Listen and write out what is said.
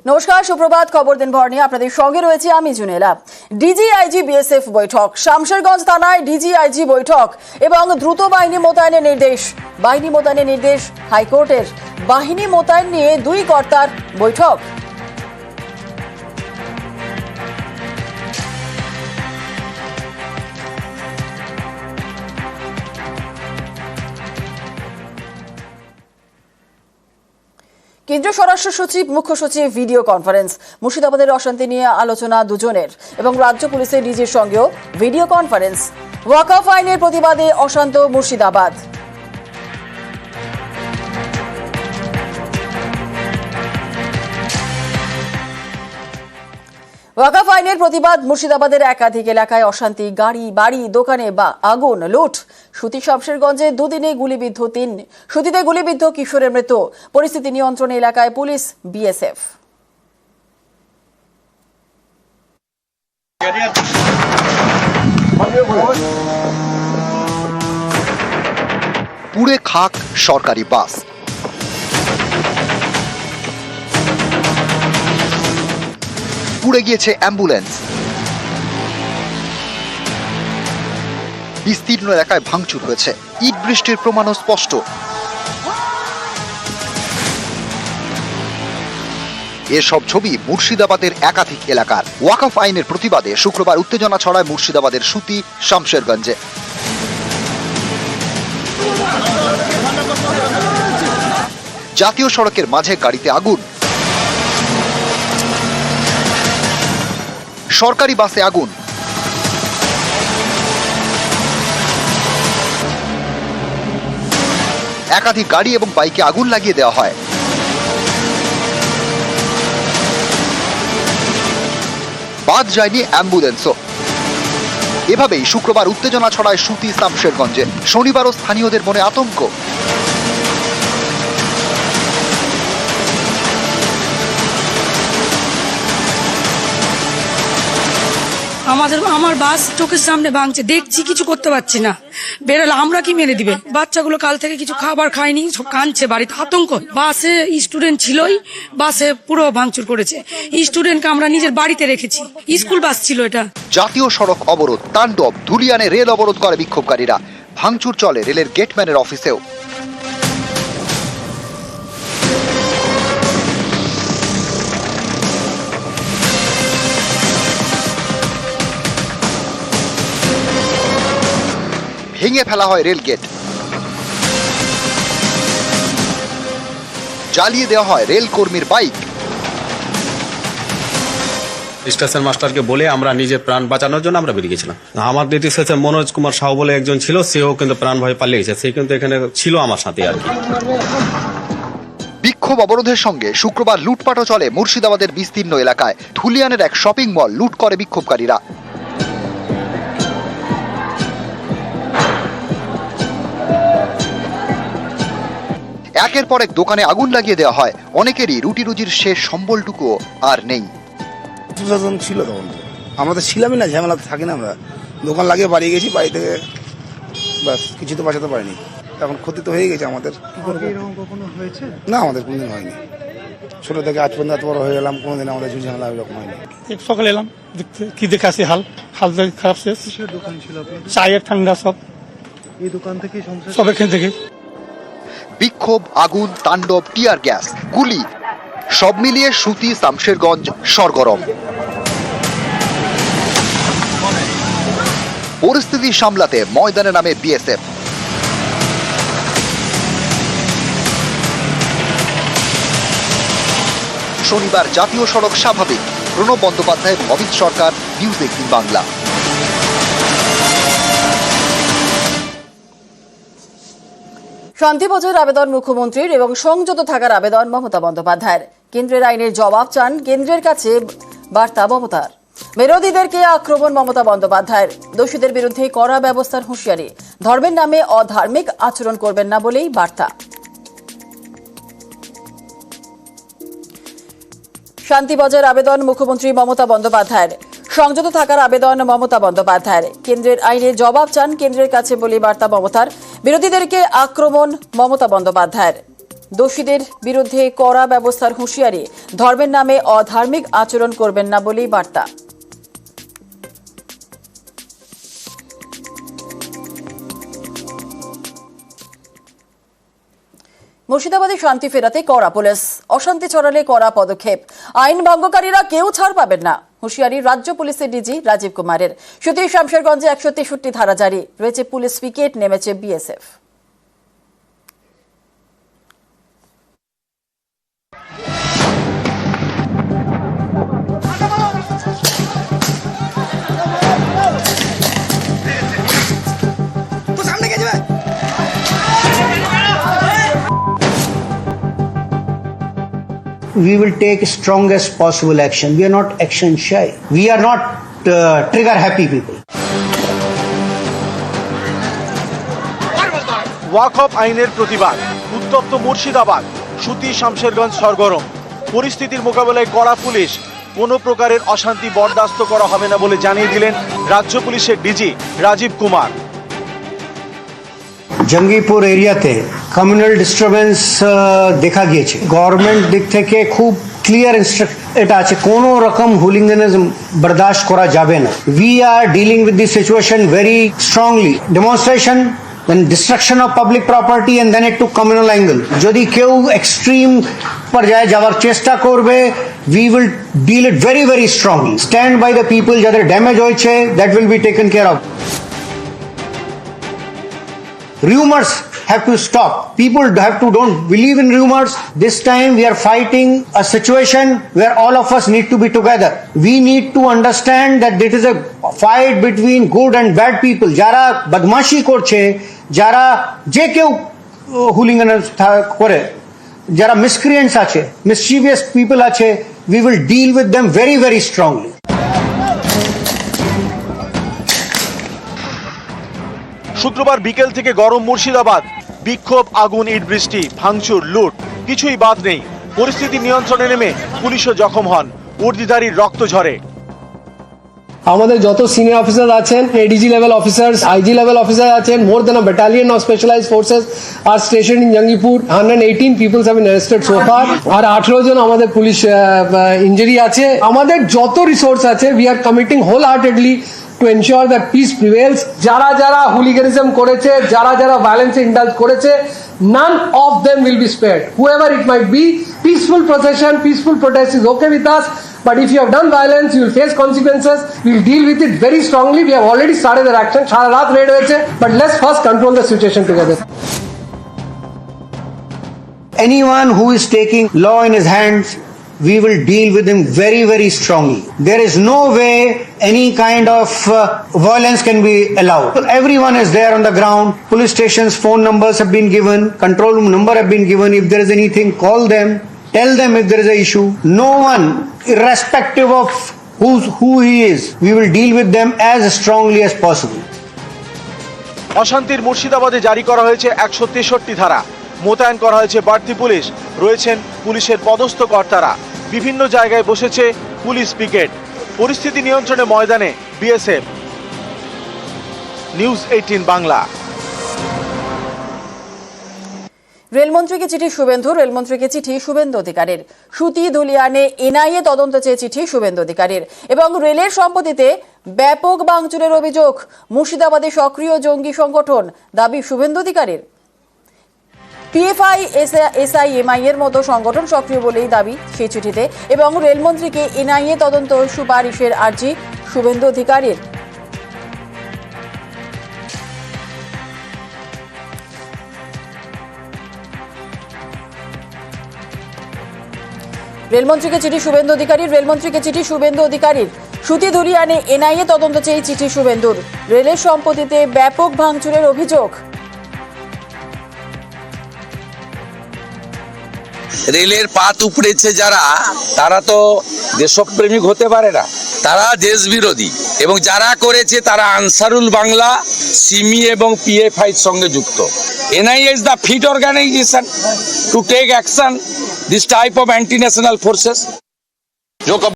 নমস্কার, সুপ্রভাত। খবর দিনভর নিয়ে আপনাদের সঙ্গে রয়েছে আমি জুনেলা। ডিজিআইজি বিএসএফ বৈঠক, শামশেরগঞ্জ থানায় ডিজিআইজি বৈঠক এবং দ্রুত বাহিনী মোতায়েনের নির্দেশ হাইকোর্টের। বাহিনী মোতায়েন নিয়ে দুই কর্তার বৈঠক। কেন্দ্রীয় স্বরাষ্ট্র সচিব, মুখ্য সচিব ভিডিও কনফারেন্স। মুর্শিদাবাদের অশান্তি নিয়ে আলোচনা দুজনের এবং রাজ্য পুলিশের ডিজির সঙ্গেও ভিডিও কনফারেন্স। ওয়াকফ আইনের প্রতিবাদে অশান্ত মুর্শিদাবাদ। ওয়াকফ আইনের প্রতিবাদ, মুর্শিদাবাদের একাধিক এলাকায় অশান্তি, গাড়ি বাড়ি দোকানে বা আগুন, লুট। সুতি শামশেরগঞ্জে দুদিনে গুলিবিদ্ধ 3, সুতিতে গুলিবিদ্ধ কিশোরের মৃত্যু। পরিস্থিতি নিয়ন্ত্রণে এলাকায় পুলিশ, বিএসএফ। পুড়ে খাক সরকারি বাস। পুড়ে গিয়েছে অ্যাম্বুলেন্স। বিস্তীর্ণ এলাকায় ভাঙচুর হয়েছে, ইট বৃষ্টির প্রমাণও স্পষ্ট। এসব ছবি মুর্শিদাবাদের একাধিক এলাকার। ওয়াকফ আইনের প্রতিবাদে শুক্রবার উত্তেজনা ছড়ায় মুর্শিদাবাদের সুতি শামশেরগঞ্জে। জাতীয় সড়কের মাঝে গাড়িতে আগুন, সরকারি বাসে আগুন। একাধিক গাড়ি এবং বাইকে আগুন লাগিয়ে দেওয়া হয়। বাদ যায়নি অ্যাম্বুলেন্সও। এভাবেই শুক্রবার উত্তেজনা ছড়ায় সুতি শামশেরগঞ্জে। শনিবারও স্থানীয়দের মনে আতঙ্ক। আমার বাস চোখের সামনে ভাঙছে, দেখছি, কিছু করতে পারছি না। বেরোলে আমরা কি মেরে দিবে? বাচ্চাগুলো কাল থেকে কিছু খাবার খায়নি, সব কাঁদছে, বাড়িতে আতঙ্ক। বাসে স্টুডেন্ট ছিলই, বাসে পুরো ভাঙচুর করেছে। স্টুডেন্টকে আমরা নিজের বাড়িতে রেখেছি, স্কুল বাস ছিল এটা। জাতীয় সড়ক অবরোধ, তাণ্ডব। ধুলিয়ানে রেল অবরোধ করে বিক্ষোভকারীরা। ভাঙচুর চলে রেলের গেটম্যানের অফিসেও। ভেঙে ফেলা হয় রেল গেট, জ্বালিয়ে দেওয়া হয় রেল কর্মীর বাইক। স্টেশন মাস্টারকে বলে আমরা নিজের প্রাণ বাঁচানোর জন্য আমরা বেরিয়ে গেছিলাম। আমার দিদি শেষে মনোজ কুমার সাহু বলে একজন ছিল, সেও কিন্তু প্রাণ ভয় পালিয়ে গেছে। সে কিন্তু এখানে ছিল আমার সাথে আর কি। বিক্ষোভ অবরোধের সঙ্গে শুক্রবার লুটপাটও চলে মুর্শিদাবাদের বিস্তীর্ণ এলাকায়। ধুলিয়ানের এক শপিং মল লুট করে বিক্ষোভকারীরা। একের পর এক দোকানে আগুন লাগিয়ে দেওয়া হয়। অনেকেরই রুটি রুজির শেষ সম্বলটুকুও আর নেই। প্রশাসন ছিল তখন, আমরা তো ছিলামই না, ঝামেলা থাকি না। আমরা দোকান লাগিয়ে বাড়ি গেছি, বাড়ি থেকে বাস কিছু তো বাঁচাতে পারিনি। এখন ক্ষতি তো হয়ে গেছে আমাদের। কখনো হয়েছে না, আমাদের কোনোদিন হয়নি। ছোট থেকে আজ পর্যন্ত এত বড় হয়ে গেলাম, কোনোদিন আমাদের ঝামেলা এরকম হয়নি। সকালে এলাম দেখতে, কি দেখে আসি হাল খারাপ শেষ। কিসের দোকান ছিল আপনার? চায়ের ঠান্ডা সব। এই দোকান থেকে সব এখান থেকে। বিক্ষোভ, আগুন, তাণ্ডব, টিয়ার গ্যাস, গুলি, সব মিলিয়ে সুতি শামশেরগঞ্জ সরগরম। পরিস্থিতি সামলাতে ময়দানে নামে বিএসএফ। শনিবার জাতীয় সড়ক স্বাভাবিক। প্রণব বন্দ্যোপাধ্যায়, অমিত সরকার, নিউজ 18 বাংলা। শান্তি বজায়ের আবেদন মুখ্যমন্ত্রীর এবং সংযত থাকার আবেদন মমতা বন্দ্যোপাধ্যায়ের। কেন্দ্রের আইনের জবাব চান, কেন্দ্রের কাছে বার্তা মমতার। বিরোধীদেরকে আক্রমণ মমতা বন্দ্যোপাধ্যায়ের। দোষীদের বিরুদ্ধে কড়া ব্যবস্থার হুঁশিয়ারি। ধর্মের নামে অধার্মিক আচরণ করবেন না বলেই বার্তা। শান্তি বজায়ের আবেদন মুখ্যমন্ত্রী মমতা বন্দ্যোপাধ্যায়ের। সংযত থাকার আবেদন মমতা বন্দ্যোপাধ্যায়ের। কেন্দ্রের আইনের জবাব চান, কেন্দ্রের কাছে বলে বার্তা মমতার। বিরোধীদেরকে আক্রমণ মমতা বন্দ্যোপাধ্যায়ের। দোষীদের বিরুদ্ধে কড়া ব্যবস্থার হুঁশিয়ারি, ধর্মের নামে অধার্মিক আচরণ করবেন না বলেই বার্তা। মুর্শিদাবাদে শান্তি ফেরাতে কড়া পুলিশ, অশান্তি ছড়ালে কড়া পদক্ষেপ, আইন ভঙ্গকারীরা কেউ ছাড় পাবেন না, হুঁশিয়ারি রাজ্য পুলিশের ডিজি রাজীব কুমারের। সুতি শামশেরগঞ্জে 163 ধারা জারি, রয়েছে পুলিশ পিকেট, নেমেছে BSF. We will take strongest possible action. We are not action shy. We are not trigger happy people. ওয়াকফ আইনের প্রতিবাদ, উত্তপ্ত মুর্শিদাবাদ, সুতি শামশেরগঞ্জ সরগরম। পরিস্থিতির মোকাবেলায় কড়া পুলিশ, কোনো প্রকারের অশান্তি বরদাস্ত করা হবে না বলে জানিয়ে দিলেন রাজ্য পুলিশের ডিজি রাজীব কুমার। জঙ্গিপুর এরিয়াতে কমিউনাল ডিস্টারবেন্স দেখা গিয়েছে। গভর্নমেন্ট দিক থেকে খুব ক্লিয়ার এটা আছে, কোনো রকম হুলিগানিজম বরদাস্ত করা যাবে না। We are dealing with this situation very strongly. Demonstration, then destruction of public property and then it to communal angle. যদি কেউ এক্সট্রিম पर যাওয়ার চেষ্টা করবে, we will deal it very very strongly. Stand by the people. যাদের damage হয়েছে, that will be taken care of. Rumors have to stop. People have to don't believe in rumors. This time we are fighting a situation where all of us need to be together. We need to understand that this is a fight between good and bad people. যারা বদমাশি করছে, যারা যে কেউ hooligan করে, যারা miscreants আছে, মিসchievous people আছে, we will deal with them very very strongly. শুক্রবার বিকেল থেকে গরম মুর্শিদাবাদ, বিক্ষোভ, আগুন, ইট বৃষ্টি, ভাঙচুর, লুট, কিছুই বাদ নেই। পরিস্থিতি নিয়ন্ত্রণে নেমে পুলিশও জখম হন, উর্দিধারীর রক্ত ঝরে। আমাদের যত সিনিয়র অফিসার আছেন, ADG level officers, IG level officer আছেন, more than a battalion of specialised forces are station in Jangipur. 118 peoples have been arrested so far, আর 18 জন আমাদের পুলিশ ইনজুরি আছে। আমাদের যত রিসোর্স আছে, we are committing whole heartedly to ensure that peace prevails. যারা যারা hooliganism করেছে, যারা যারা violence indulge করেছে, none of them will be spared. Whoever it might be, peaceful procession, peaceful protest is okay with us. But if you have done violence, you will face consequences. We will deal with it very strongly. We have already started their action. সারা রাত red হয়েছে, but let's first control the situation together. Anyone who is taking law in his hands, we will deal with him very very strongly. There is no way any kind of violence can be allowed. Everyone is there on the ground. Police stations phone numbers have been given, control room number have been given. If there is anything, call them, tell them if there is an issue. No one, irrespective of who he is, we will deal with them as strongly as possible. অশান্তির মুর্শিদাবাদে জারি করা হয়েছে 163 ধারা, মোতায়েন করা হয়েছে বাড়তি পুলিশ, রয়েছেন পুলিশের পদস্থ কর্তারা, বিভিন্ন জায়গায় বসেছে পুলিশ পিকেট। পরিস্থিতি নিয়ন্ত্রণে ময়দানে বিএসএফ। নিউজ 18 বাংলা। রেলমন্ত্রীকে চিঠি শুভেন্দু, রেলমন্ত্রীকে চিঠি শুভেন্দু অধিকারীর। সুতি ধুলিয়ানে এনআইএ তদন্ত চেয়ে চিঠি শুভেন্দু অধিকারীর। এবং রেলের সম্পত্তিতে ব্যাপক ভাঙচুরের অভিযোগ, মুর্শিদাবাদে সক্রিয় জঙ্গি সংগঠন, দাবি শুভেন্দু অধিকারীর। পিএফআই, এসআইএমআই এর মতো সংগঠন সক্রিয় বলেই দাবি সেই চিঠিতে। এবং রেলমন্ত্রীকে এনআইএ তদন্ত সুপারিশের আর্জি শুভেন্দু অধিকারীর। রেলমন্ত্রীকে চিঠি শুভেন্দু অধিকারীর, রেলমন্ত্রীকে চিঠি শুভেন্দু অধিকারীর। সুতি ধুলিয়ানে এনআইএ তদন্ত চেয়ে চিঠি শুভেন্দুর। রেলের সম্পত্তিতে ব্যাপক ভাঙচুরের অভিযোগ। রেলের পাত উপড়েছে যারা, তারা তো দেশপ্রেমিক হতে পারে না, তারা দেশ বিরোধী। এবং যারা করেছে তারা আনসারুল বাংলা, সিমি এবং পিএফআই এর সঙ্গে যুক্ত। NIA is the fit organization to take action this type of anti national forces.